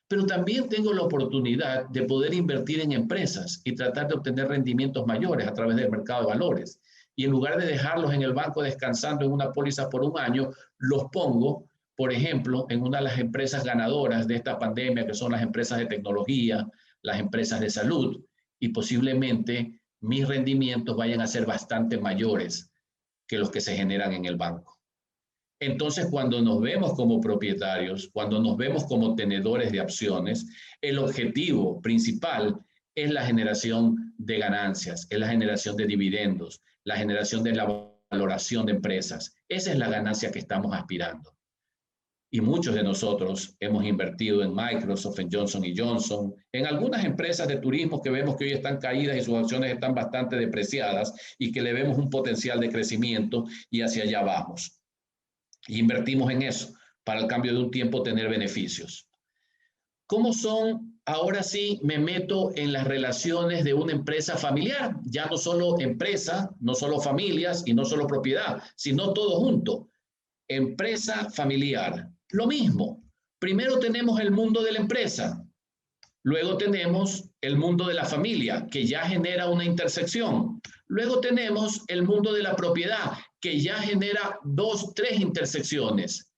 Pero también tengo la oportunidad de poder invertir en empresas y tratar de obtener rendimientos mayores a través del mercado de valores. Y en lugar de dejarlos en el banco descansando en una póliza por un año, los pongo, por ejemplo, en una de las empresas ganadoras de esta pandemia, que son las empresas de tecnología, las empresas de salud, y posiblemente mis rendimientos vayan a ser bastante mayores que los que se generan en el banco. Entonces, cuando nos vemos como propietarios, cuando nos vemos como tenedores de acciones, el objetivo principal es la generación de ganancias, es la generación de dividendos, la generación de la valoración de empresas. Esa es la ganancia que estamos aspirando. Y muchos de nosotros hemos invertido en Microsoft, en Johnson & Johnson, en algunas empresas de turismo que vemos que hoy están caídas y sus acciones están bastante depreciadas y que le vemos un potencial de crecimiento y hacia allá vamos. Y invertimos en eso para al cambio de un tiempo tener beneficios. ¿Cómo son? Ahora sí me meto en las relaciones de una empresa familiar. Ya no solo empresa, no solo familias y no solo propiedad, sino todo junto. Empresa familiar. Lo mismo. Primero tenemos el mundo de la empresa. Luego tenemos el mundo de la familia, que ya genera una intersección. Luego tenemos el mundo de la propiedad, que ya genera 2, 3 intersecciones.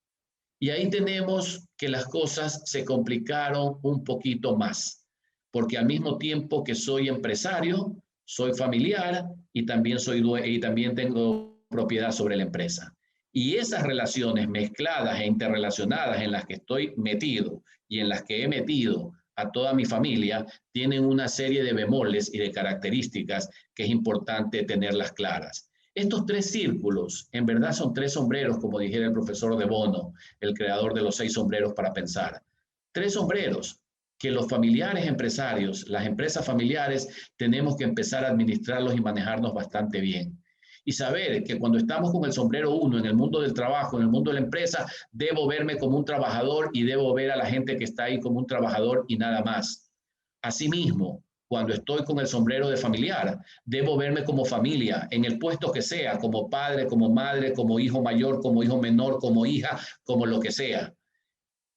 Y ahí tenemos que las cosas se complicaron un poquito más, porque al mismo tiempo que soy empresario, soy familiar y también tengo propiedad sobre la empresa. Y esas relaciones mezcladas e interrelacionadas en las que estoy metido y en las que he metido a toda mi familia tienen una serie de bemoles y de características que es importante tenerlas claras. Estos tres círculos, en verdad, son tres sombreros, como dijera el profesor de Bono, el creador de los 6 sombreros para pensar. Tres sombreros que los familiares empresarios, las empresas familiares, tenemos que empezar a administrarlos y manejarnos bastante bien. Y saber que cuando estamos con el sombrero 1 en el mundo del trabajo, en el mundo de la empresa, debo verme como un trabajador y debo ver a la gente que está ahí como un trabajador y nada más. Asimismo, cuando estoy con el sombrero de familiar, debo verme como familia, en el puesto que sea, como padre, como madre, como hijo mayor, como hijo menor, como hija, como lo que sea.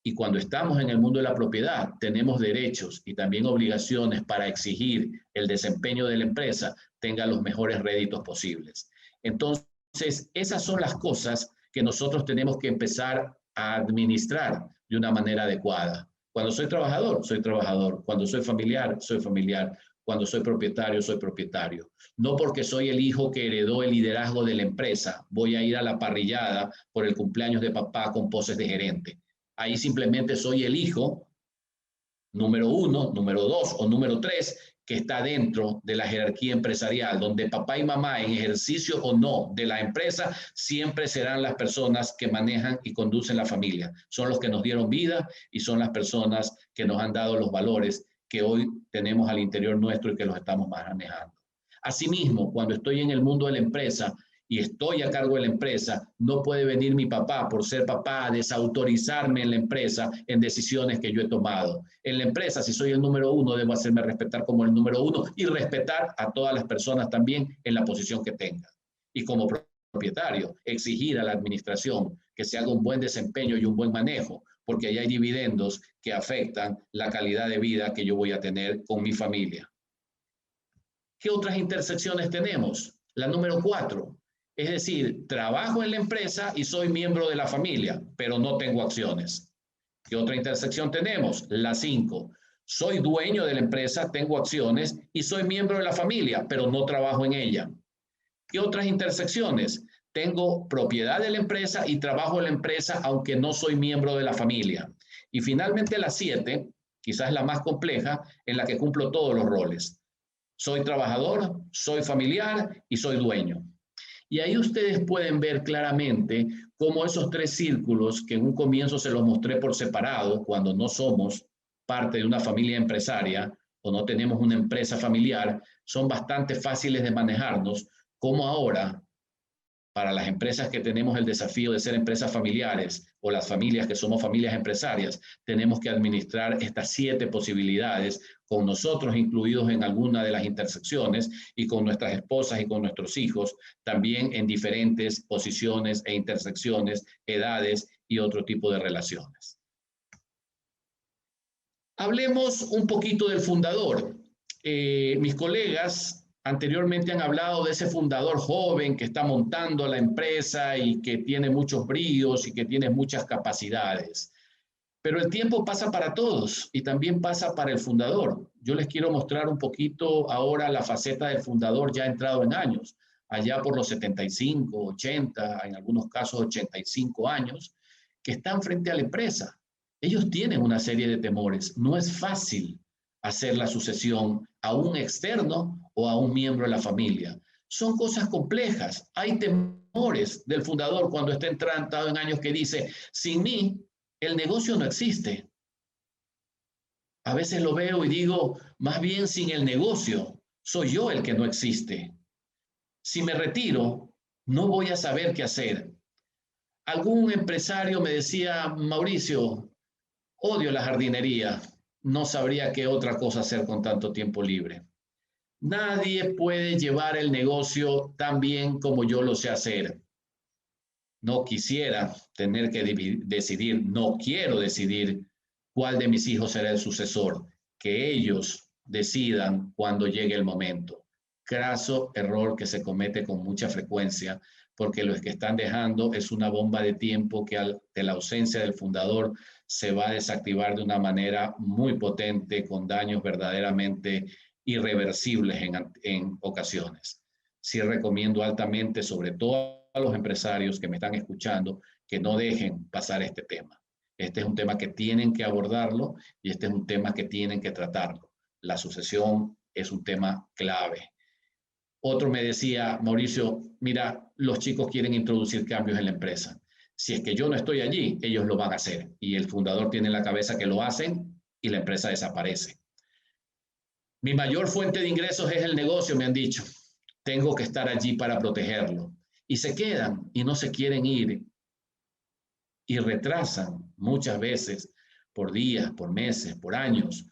Y cuando estamos en el mundo de la propiedad, tenemos derechos y también obligaciones para exigir el desempeño de la empresa tenga los mejores réditos posibles. Entonces, esas son las cosas que nosotros tenemos que empezar a administrar de una manera adecuada. Cuando soy trabajador, soy trabajador. Cuando soy familiar, soy familiar. Cuando soy propietario, soy propietario. No porque soy el hijo que heredó el liderazgo de la empresa, voy a ir a la parrillada por el cumpleaños de papá con poses de gerente. Ahí simplemente soy el hijo número 1, número 2 o número 3 que está dentro de la jerarquía empresarial, donde papá y mamá, en ejercicio o no de la empresa, siempre serán las personas que manejan y conducen la familia. Son los que nos dieron vida y son las personas que nos han dado los valores que hoy tenemos al interior nuestro y que los estamos manejando. Asimismo, cuando estoy en el mundo de la empresa, y estoy a cargo de la empresa, no puede venir mi papá, por ser papá, a desautorizarme en la empresa en decisiones que yo he tomado. En la empresa, si soy el número 1, debo hacerme respetar como el número 1 y respetar a todas las personas también en la posición que tenga. Y como propietario, exigir a la administración que se haga un buen desempeño y un buen manejo, porque ahí hay dividendos que afectan la calidad de vida que yo voy a tener con mi familia. ¿Qué otras intersecciones tenemos? La número 4. Es decir, trabajo en la empresa y soy miembro de la familia, pero no tengo acciones. ¿Qué otra intersección tenemos? La 5. Soy dueño de la empresa, tengo acciones y soy miembro de la familia, pero no trabajo en ella. ¿Qué otras intersecciones? Tengo propiedad de la empresa y trabajo en la empresa, aunque no soy miembro de la familia. Y finalmente la 7, quizás la más compleja, en la que cumplo todos los roles. Soy trabajador, soy familiar y soy dueño. Y ahí ustedes pueden ver claramente cómo esos tres círculos, que en un comienzo se los mostré por separado, cuando no somos parte de una familia empresaria o no tenemos una empresa familiar, son bastante fáciles de manejarnos, como ahora, para las empresas que tenemos el desafío de ser empresas familiares o las familias que somos familias empresarias, tenemos que administrar estas 7 posibilidades con nosotros incluidos en alguna de las intersecciones y con nuestras esposas y con nuestros hijos, también en diferentes posiciones e intersecciones, edades y otro tipo de relaciones. Hablemos un poquito del fundador. Mis colegas anteriormente han hablado de ese fundador joven que está montando la empresa y que tiene muchos bríos y que tiene muchas capacidades. Pero el tiempo pasa para todos y también pasa para el fundador. Yo les quiero mostrar un poquito ahora la faceta del fundador ya entrado en años, allá por los 75, 80, en algunos casos 85 años, que están frente a la empresa. Ellos tienen una serie de temores. No es fácil hacer la sucesión a un externo o a un miembro de la familia. Son cosas complejas. Hay temores del fundador cuando está entrado en años que dice, sin mí, el negocio no existe. A veces lo veo y digo, más bien sin el negocio, soy yo el que no existe. Si me retiro, no voy a saber qué hacer. Algún empresario me decía, Mauricio, odio la jardinería, no sabría qué otra cosa hacer con tanto tiempo libre. Nadie puede llevar el negocio tan bien como yo lo sé hacer. No quisiera tener que decidir, no quiero decidir cuál de mis hijos será el sucesor. Que ellos decidan cuando llegue el momento. Craso error que se comete con mucha frecuencia, porque lo que están dejando es una bomba de tiempo que de la ausencia del fundador se va a desactivar de una manera muy potente, con daños verdaderamente irreversibles en ocasiones. Sí recomiendo altamente, sobre todo los empresarios que me están escuchando que no dejen pasar este tema. Este es un tema que tienen que abordarlo y este es un tema que tienen que tratarlo. La sucesión es un tema clave. Otro me decía, Mauricio, mira, los chicos quieren introducir cambios en la empresa. Si es que yo no estoy allí, ellos lo van a hacer. Y el fundador tiene en la cabeza que lo hacen y la empresa desaparece. Mi mayor fuente de ingresos es el negocio, me han dicho. Tengo que estar allí para protegerlo. Y se quedan y no se quieren ir y retrasan muchas veces por días, por meses, por años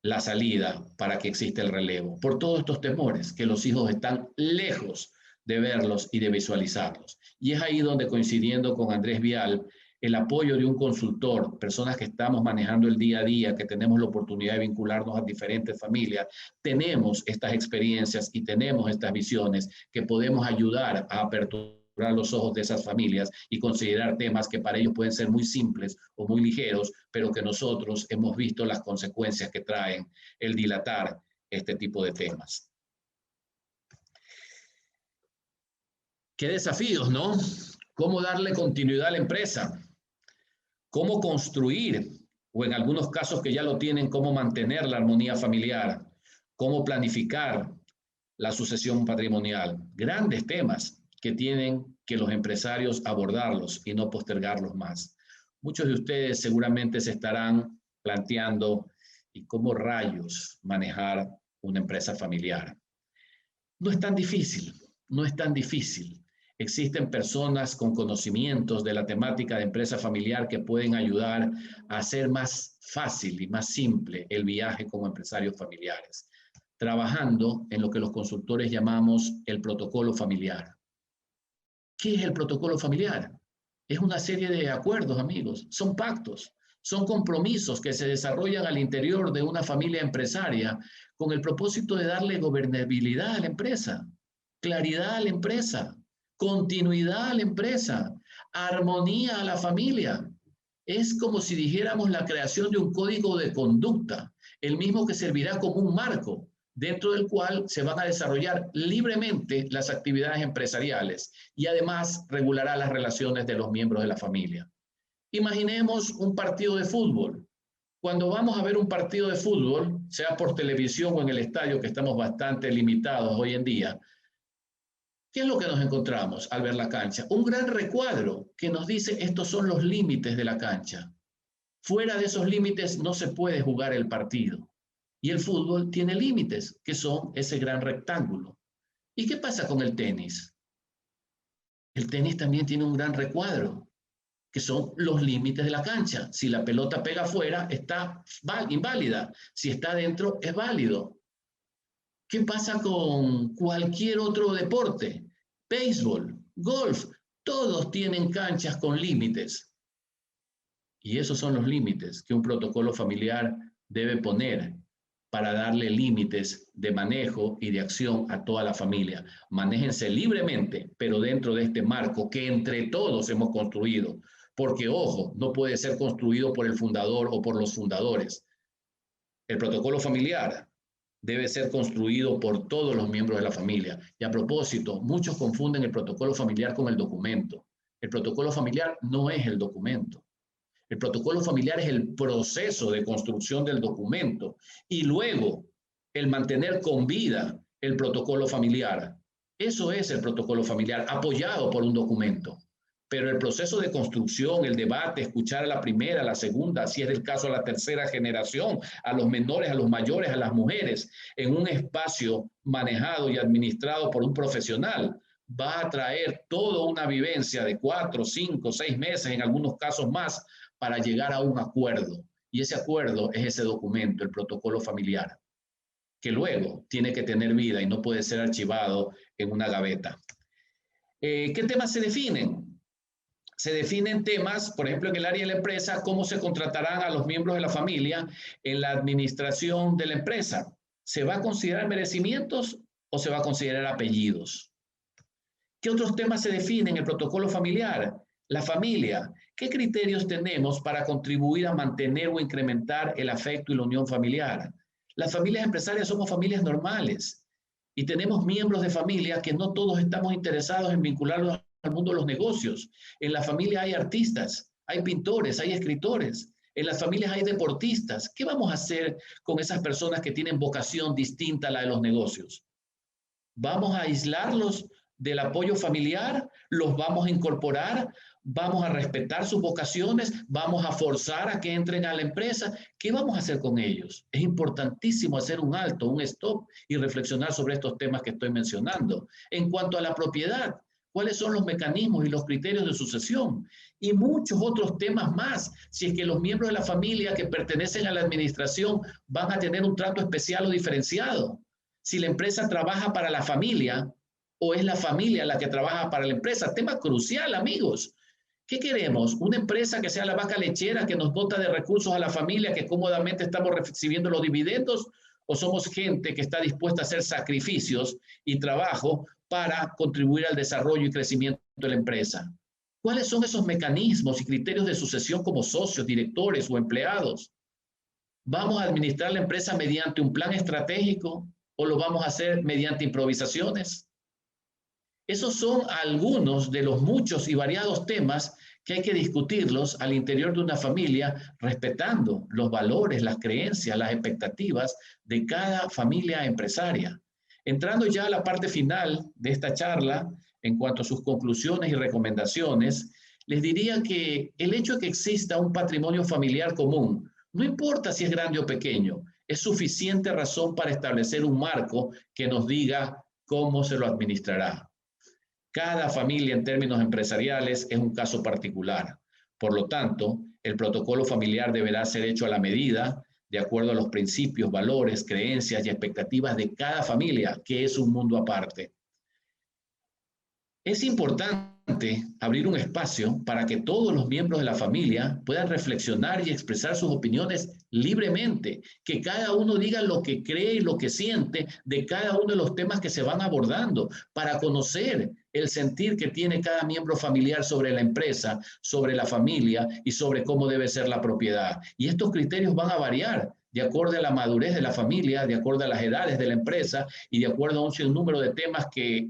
la salida para que exista el relevo. Por todos estos temores, que los hijos están lejos de verlos y de visualizarlos. Y es ahí donde, coincidiendo con Andrés Vial, el apoyo de un consultor, personas que estamos manejando el día a día, que tenemos la oportunidad de vincularnos a diferentes familias, tenemos estas experiencias y tenemos estas visiones que podemos ayudar a aperturar los ojos de esas familias y considerar temas que para ellos pueden ser muy simples o muy ligeros, pero que nosotros hemos visto las consecuencias que traen el dilatar este tipo de temas. ¿Qué desafíos, no? ¿Cómo darle continuidad a la empresa? ¿Cómo construir, o en algunos casos que ya lo tienen, cómo mantener la armonía familiar? ¿Cómo planificar la sucesión patrimonial? Grandes temas que tienen que los empresarios abordarlos y no postergarlos más. Muchos de ustedes seguramente se estarán planteando ¿y cómo rayos manejar una empresa familiar? No es tan difícil, no es tan difícil. Existen personas con conocimientos de la temática de empresa familiar que pueden ayudar a hacer más fácil y más simple el viaje como empresarios familiares, trabajando en lo que los consultores llamamos el protocolo familiar. ¿Qué es el protocolo familiar? Es una serie de acuerdos, amigos. Son pactos, son compromisos que se desarrollan al interior de una familia empresaria con el propósito de darle gobernabilidad a la empresa, claridad a la empresa, continuidad a la empresa, armonía a la familia. Es como si dijéramos la creación de un código de conducta, el mismo que servirá como un marco dentro del cual se van a desarrollar libremente las actividades empresariales y además regulará las relaciones de los miembros de la familia. Imaginemos un partido de fútbol. Cuando vamos a ver un partido de fútbol, sea por televisión o en el estadio, que estamos bastante limitados hoy en día, ¿qué es lo que nos encontramos al ver la cancha? Un gran recuadro que nos dice estos son los límites de la cancha. Fuera de esos límites no se puede jugar el partido. Y el fútbol tiene límites, que son ese gran rectángulo. ¿Y qué pasa con el tenis? El tenis también tiene un gran recuadro, que son los límites de la cancha. Si la pelota pega afuera, está inválida. Si está dentro, es válido. ¿Qué pasa con cualquier otro deporte? Béisbol, golf, todos tienen canchas con límites. Y esos son los límites que un protocolo familiar debe poner para darle límites de manejo y de acción a toda la familia. Manéjense libremente, pero dentro de este marco que entre todos hemos construido. Porque, ojo, no puede ser construido por el fundador o por los fundadores. El protocolo familiar debe ser construido por todos los miembros de la familia. Y a propósito, muchos confunden el protocolo familiar con el documento. El protocolo familiar no es el documento. El protocolo familiar es el proceso de construcción del documento y luego el mantener con vida el protocolo familiar. Eso es el protocolo familiar, apoyado por un documento. Pero el proceso de construcción, el debate, escuchar a la primera, a la segunda, si es el caso a la tercera generación, a los menores, a los mayores, a las mujeres, en un espacio manejado y administrado por un profesional, va a traer toda una vivencia de 4, 5, 6 meses, en algunos casos más, para llegar a un acuerdo. Y ese acuerdo es ese documento, el protocolo familiar, que luego tiene que tener vida y no puede ser archivado en una gaveta. ¿Qué temas se definen? Se definen temas, por ejemplo, en el área de la empresa, cómo se contratarán a los miembros de la familia en la administración de la empresa. ¿Se va a considerar merecimientos o se va a considerar apellidos? ¿Qué otros temas se definen en el protocolo familiar? La familia. ¿Qué criterios tenemos para contribuir a mantener o incrementar el afecto y la unión familiar? Las familias empresarias somos familias normales y tenemos miembros de familia que no todos estamos interesados en vincularlos al mundo de los negocios. En la familia hay artistas, hay pintores, hay escritores. En las familias hay deportistas. ¿Qué vamos a hacer con esas personas que tienen vocación distinta a la de los negocios? ¿Vamos a aislarlos del apoyo familiar? ¿Los vamos a incorporar? ¿Vamos a respetar sus vocaciones? ¿Vamos a forzar a que entren a la empresa? ¿Qué vamos a hacer con ellos? Es importantísimo hacer un alto, un stop y reflexionar sobre estos temas que estoy mencionando. En cuanto a la propiedad, ¿cuáles son los mecanismos y los criterios de sucesión? Y muchos otros temas más. Si es que los miembros de la familia que pertenecen a la administración van a tener un trato especial o diferenciado. Si la empresa trabaja para la familia o es la familia la que trabaja para la empresa. Tema crucial, amigos. ¿Qué queremos? ¿Una empresa que sea la vaca lechera que nos dota de recursos a la familia, que cómodamente estamos recibiendo los dividendos? ¿O somos gente que está dispuesta a hacer sacrificios y trabajo para contribuir al desarrollo y crecimiento de la empresa? ¿Cuáles son esos mecanismos y criterios de sucesión como socios, directores o empleados? ¿Vamos a administrar la empresa mediante un plan estratégico o lo vamos a hacer mediante improvisaciones? Esos son algunos de los muchos y variados temas que hay que discutirlos al interior de una familia, respetando los valores, las creencias, las expectativas de cada familia empresaria. Entrando ya a la parte final de esta charla, en cuanto a sus conclusiones y recomendaciones, les diría que el hecho de que exista un patrimonio familiar común, no importa si es grande o pequeño, es suficiente razón para establecer un marco que nos diga cómo se lo administrará. Cada familia en términos empresariales es un caso particular. Por lo tanto, el protocolo familiar deberá ser hecho a la medida, de acuerdo a los principios, valores, creencias y expectativas de cada familia, que es un mundo aparte. Es importante abrir un espacio para que todos los miembros de la familia puedan reflexionar y expresar sus opiniones libremente, que cada uno diga lo que cree y lo que siente de cada uno de los temas que se van abordando, para conocer el sentir que tiene cada miembro familiar sobre la empresa, sobre la familia y sobre cómo debe ser la propiedad. Y estos criterios van a variar de acuerdo a la madurez de la familia, de acuerdo a las edades de la empresa y de acuerdo a un sinnúmero de temas que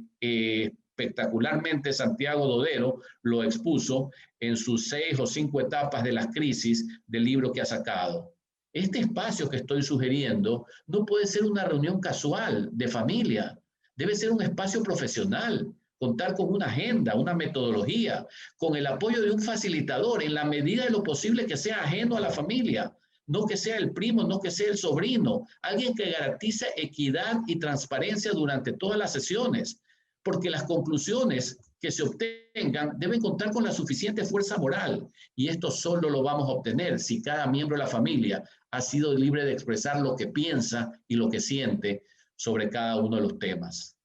espectacularmente Santiago Dodero lo expuso en sus 6 o 5 etapas de las crisis del libro que ha sacado. Este espacio que estoy sugiriendo no puede ser una reunión casual de familia, debe ser un espacio profesional, contar con una agenda, una metodología, con el apoyo de un facilitador en la medida de lo posible que sea ajeno a la familia, no que sea el primo, no que sea el sobrino, alguien que garantice equidad y transparencia durante todas las sesiones, porque las conclusiones que se obtengan deben contar con la suficiente fuerza moral, y esto solo lo vamos a obtener si cada miembro de la familia ha sido libre de expresar lo que piensa y lo que siente sobre cada uno de los temas.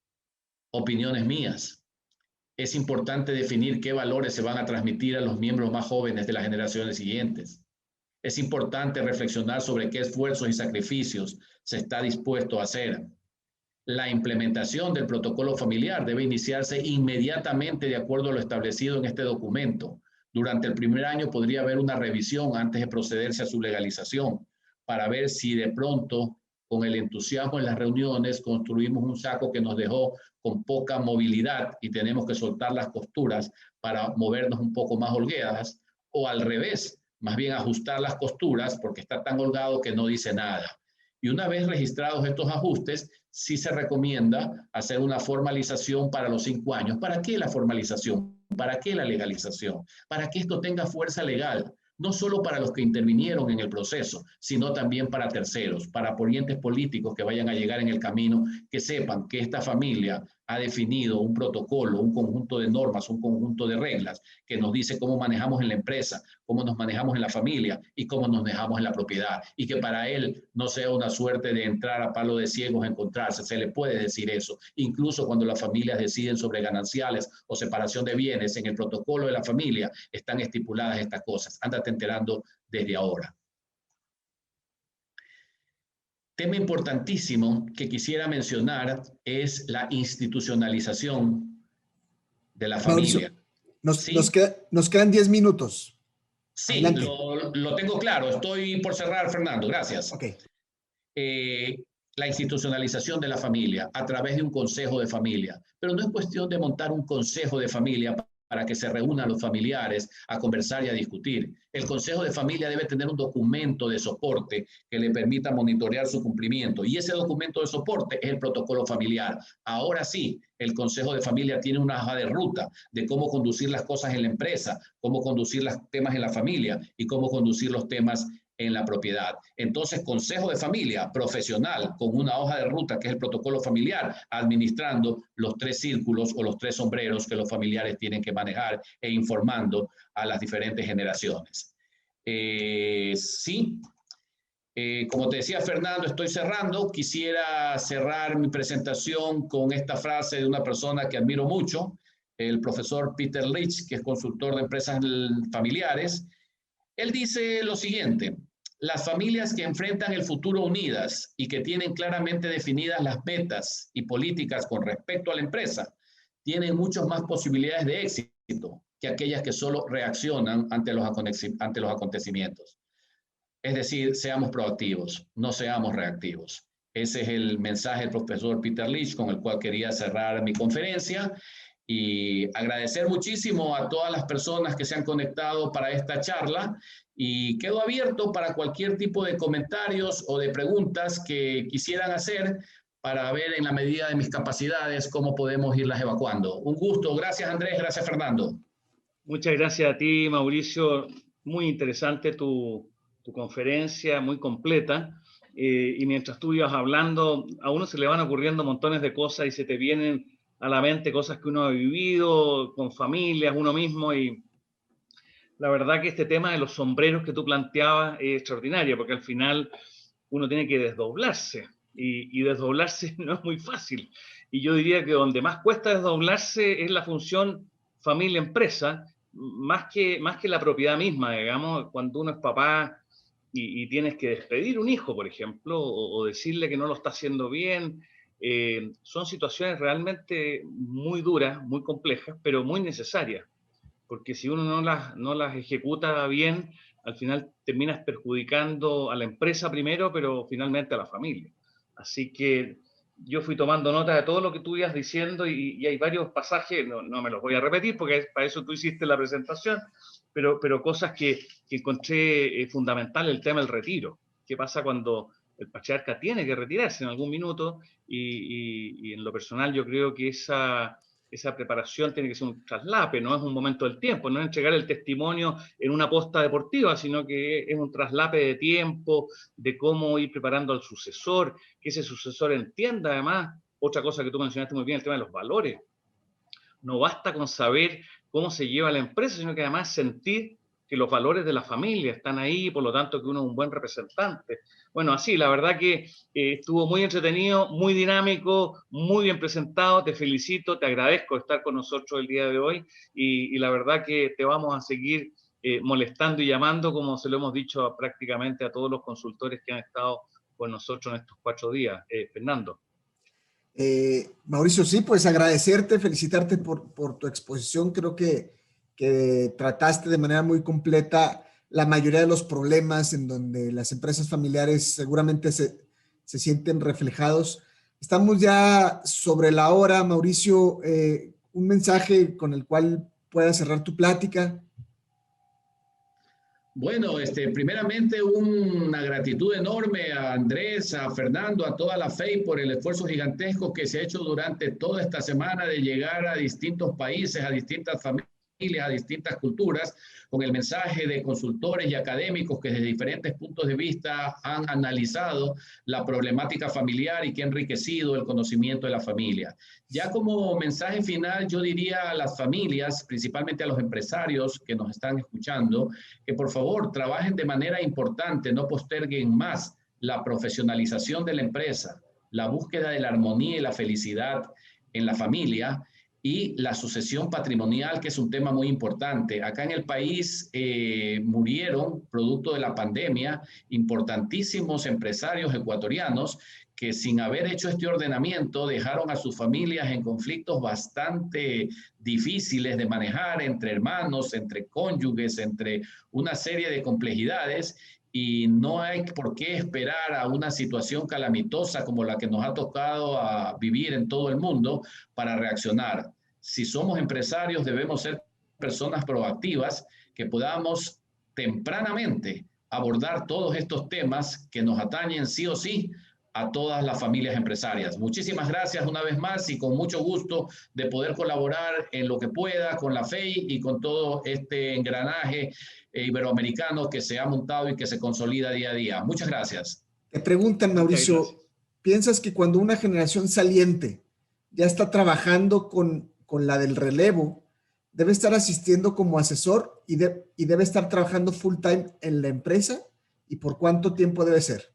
Opiniones mías. Es importante definir qué valores se van a transmitir a los miembros más jóvenes de las generaciones siguientes. Es importante reflexionar sobre qué esfuerzos y sacrificios se está dispuesto a hacer. La implementación del protocolo familiar debe iniciarse inmediatamente de acuerdo a lo establecido en este documento. Durante el primer año podría haber una revisión antes de procederse a su legalización, para ver si de pronto, con el entusiasmo en las reuniones, construimos un saco que nos dejó con poca movilidad y tenemos que soltar las costuras para movernos un poco más holgadas, o al revés, más bien ajustar las costuras porque está tan holgado que no dice nada. Y una vez registrados estos ajustes, sí se recomienda hacer una formalización para los 5 años. ¿Para qué la formalización? ¿Para qué la legalización? Para que esto tenga fuerza legal, no solo para los que intervinieron en el proceso, sino también para terceros, para apoyantes políticos que vayan a llegar en el camino, que sepan que esta familia ha definido un protocolo, un conjunto de normas, un conjunto de reglas que nos dice cómo manejamos en la empresa, cómo nos manejamos en la familia y cómo nos manejamos en la propiedad. Y que para él no sea una suerte de entrar a palo de ciegos a encontrarse, se le puede decir eso. Incluso cuando las familias deciden sobre gananciales o separación de bienes, en el protocolo de la familia están estipuladas estas cosas. Ándate enterando desde ahora. Tema importantísimo que quisiera mencionar es la institucionalización de la familia. Mauricio, nos quedan 10 minutos. Sí, lo tengo claro. Estoy por cerrar, Fernando. Gracias. Okay. La institucionalización de la familia a través de un consejo de familia. Pero no es cuestión de montar un consejo de familia para que se reúnan los familiares a conversar y a discutir. El Consejo de Familia debe tener un documento de soporte que le permita monitorear su cumplimiento, y ese documento de soporte es el protocolo familiar. Ahora sí, el Consejo de Familia tiene una hoja de ruta de cómo conducir las cosas en la empresa, cómo conducir los temas en la familia y cómo conducir los temas en la propiedad. Entonces, Consejo de Familia profesional con una hoja de ruta que es el protocolo familiar, administrando los 3 círculos o los 3 sombreros que los familiares tienen que manejar e informando a las diferentes generaciones. Sí, como te decía Fernando, estoy cerrando. Quisiera cerrar mi presentación con esta frase de una persona que admiro mucho, el profesor Peter Lynch, que es consultor de empresas familiares. Él dice lo siguiente: las familias que enfrentan el futuro unidas y que tienen claramente definidas las metas y políticas con respecto a la empresa, tienen muchas más posibilidades de éxito que aquellas que solo reaccionan ante los acontecimientos. Es decir, seamos proactivos, no seamos reactivos. Ese es el mensaje del profesor Peter Lynch con el cual quería cerrar mi conferencia, y agradecer muchísimo a todas las personas que se han conectado para esta charla, y quedo abierto para cualquier tipo de comentarios o de preguntas que quisieran hacer para ver en la medida de mis capacidades cómo podemos irlas evacuando. Un gusto. Gracias, Andrés. Gracias, Fernando. Muchas gracias a ti, Mauricio. Muy interesante tu conferencia, muy completa. Y mientras tú ibas hablando, a uno se le van ocurriendo montones de cosas y se te vienen a la mente cosas que uno ha vivido con familias, uno mismo, y la verdad que este tema de los sombreros que tú planteabas es extraordinario, porque al final uno tiene que desdoblarse, y desdoblarse no es muy fácil. Y yo diría que donde más cuesta desdoblarse es la función familia-empresa, más que la propiedad misma, digamos, cuando uno es papá y tienes que despedir un hijo, por ejemplo, o decirle que no lo está haciendo bien. Son situaciones realmente muy duras, muy complejas, pero muy necesarias, porque si uno no las ejecuta bien, al final terminas perjudicando a la empresa primero, pero finalmente a la familia. Así que yo fui tomando nota de todo lo que tú ibas diciendo, y hay varios pasajes, no me los voy a repetir porque para eso tú hiciste la presentación, pero cosas que encontré fundamental: el tema del retiro. ¿Qué pasa cuando el patriarca tiene que retirarse en algún minuto? Y en lo personal yo creo que esa preparación tiene que ser un traslape, no es un momento del tiempo, no es entregar el testimonio en una posta deportiva, sino que es un traslape de tiempo, de cómo ir preparando al sucesor, que ese sucesor entienda además, otra cosa que tú mencionaste muy bien, el tema de los valores. No basta con saber cómo se lleva la empresa, sino que además sentir que los valores de la familia están ahí, por lo tanto que uno es un buen representante. Bueno, así, la verdad que estuvo muy entretenido, muy dinámico, muy bien presentado. Te felicito, te agradezco estar con nosotros el día de hoy, y la verdad que te vamos a seguir molestando y llamando, como se lo hemos dicho prácticamente a todos los consultores que han estado con nosotros en estos 4 días. Fernando. Mauricio, sí, pues agradecerte, felicitarte por tu exposición. Creo que trataste de manera muy completa la mayoría de los problemas en donde las empresas familiares seguramente se sienten reflejados. Estamos ya sobre la hora, Mauricio. Un mensaje con el cual puedas cerrar tu plática. Bueno, primeramente una gratitud enorme a Andrés, a Fernando, a toda la FEI por el esfuerzo gigantesco que se ha hecho durante toda esta semana de llegar a distintos países, a distintas familias, a distintas culturas, con el mensaje de consultores y académicos que desde diferentes puntos de vista han analizado la problemática familiar y que ha enriquecido el conocimiento de la familia. Ya como mensaje final, yo diría a las familias, principalmente a los empresarios que nos están escuchando, que por favor trabajen de manera importante, no posterguen más la profesionalización de la empresa, la búsqueda de la armonía y la felicidad en la familia, y la sucesión patrimonial, que es un tema muy importante. Acá en el país murieron, producto de la pandemia, importantísimos empresarios ecuatorianos que, sin haber hecho este ordenamiento, dejaron a sus familias en conflictos bastante difíciles de manejar entre hermanos, entre cónyuges, entre una serie de complejidades. Y no hay por qué esperar a una situación calamitosa como la que nos ha tocado vivir en todo el mundo para reaccionar. Si somos empresarios, debemos ser personas proactivas, que podamos tempranamente abordar todos estos temas que nos atañen sí o sí a todas las familias empresarias. Muchísimas gracias una vez más y con mucho gusto de poder colaborar en lo que pueda con la FEI y con todo este engranaje iberoamericano que se ha montado y que se consolida día a día. Muchas gracias. Te preguntan, Mauricio, ¿piensas que cuando una generación saliente ya está trabajando con la del relevo, debe estar asistiendo como asesor y debe estar trabajando full time en la empresa? ¿Y por cuánto tiempo debe ser?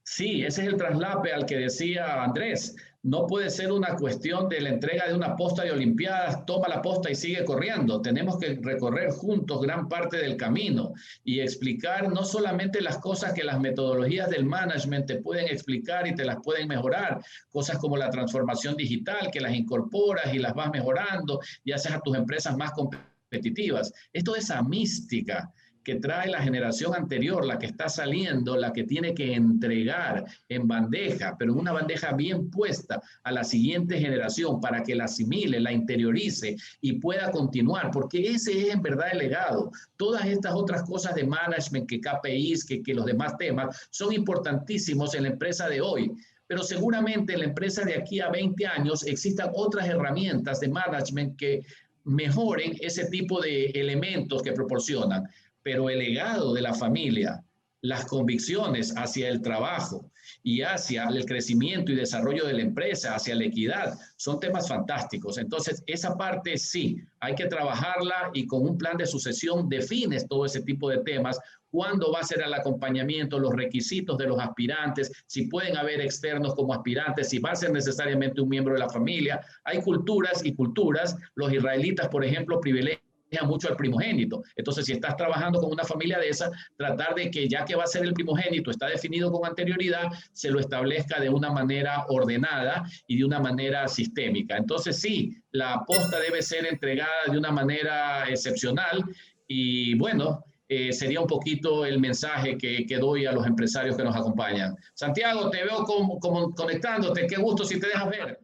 Sí, ese es el traslape al que decía Andrés. No puede ser una cuestión de la entrega de una posta de Olimpiadas, toma la posta y sigue corriendo. Tenemos que recorrer juntos gran parte del camino y explicar no solamente las cosas que las metodologías del management te pueden explicar y te las pueden mejorar, cosas como la transformación digital, que las incorporas y las vas mejorando y haces a tus empresas más competitivas. Esto es esa mística que trae la generación anterior, la que está saliendo, la que tiene que entregar en bandeja, pero en una bandeja bien puesta a la siguiente generación para que la asimile, la interiorice y pueda continuar, porque ese es en verdad el legado. Todas estas otras cosas de management, que KPIs, que los demás temas, son importantísimos en la empresa de hoy. Pero seguramente en la empresa de aquí a 20 años existan otras herramientas de management que mejoren ese tipo de elementos que proporcionan. Pero el legado de la familia, las convicciones hacia el trabajo y hacia el crecimiento y desarrollo de la empresa, hacia la equidad, son temas fantásticos. Entonces, esa parte sí, hay que trabajarla y con un plan de sucesión defines todo ese tipo de temas. ¿Cuándo va a ser el acompañamiento, los requisitos de los aspirantes? Si pueden haber externos como aspirantes, si va a ser necesariamente un miembro de la familia. Hay culturas y culturas. Los israelitas, por ejemplo, privilegian mucho al primogénito. Entonces, si estás trabajando con una familia de esa, tratar de que ya que va a ser el primogénito, está definido con anterioridad, se lo establezca de una manera ordenada y de una manera sistémica. Entonces, sí, la posta debe ser entregada de una manera excepcional y bueno, sería un poquito el mensaje que doy a los empresarios que nos acompañan. Santiago, te veo como conectándote. Qué gusto si te dejas ver.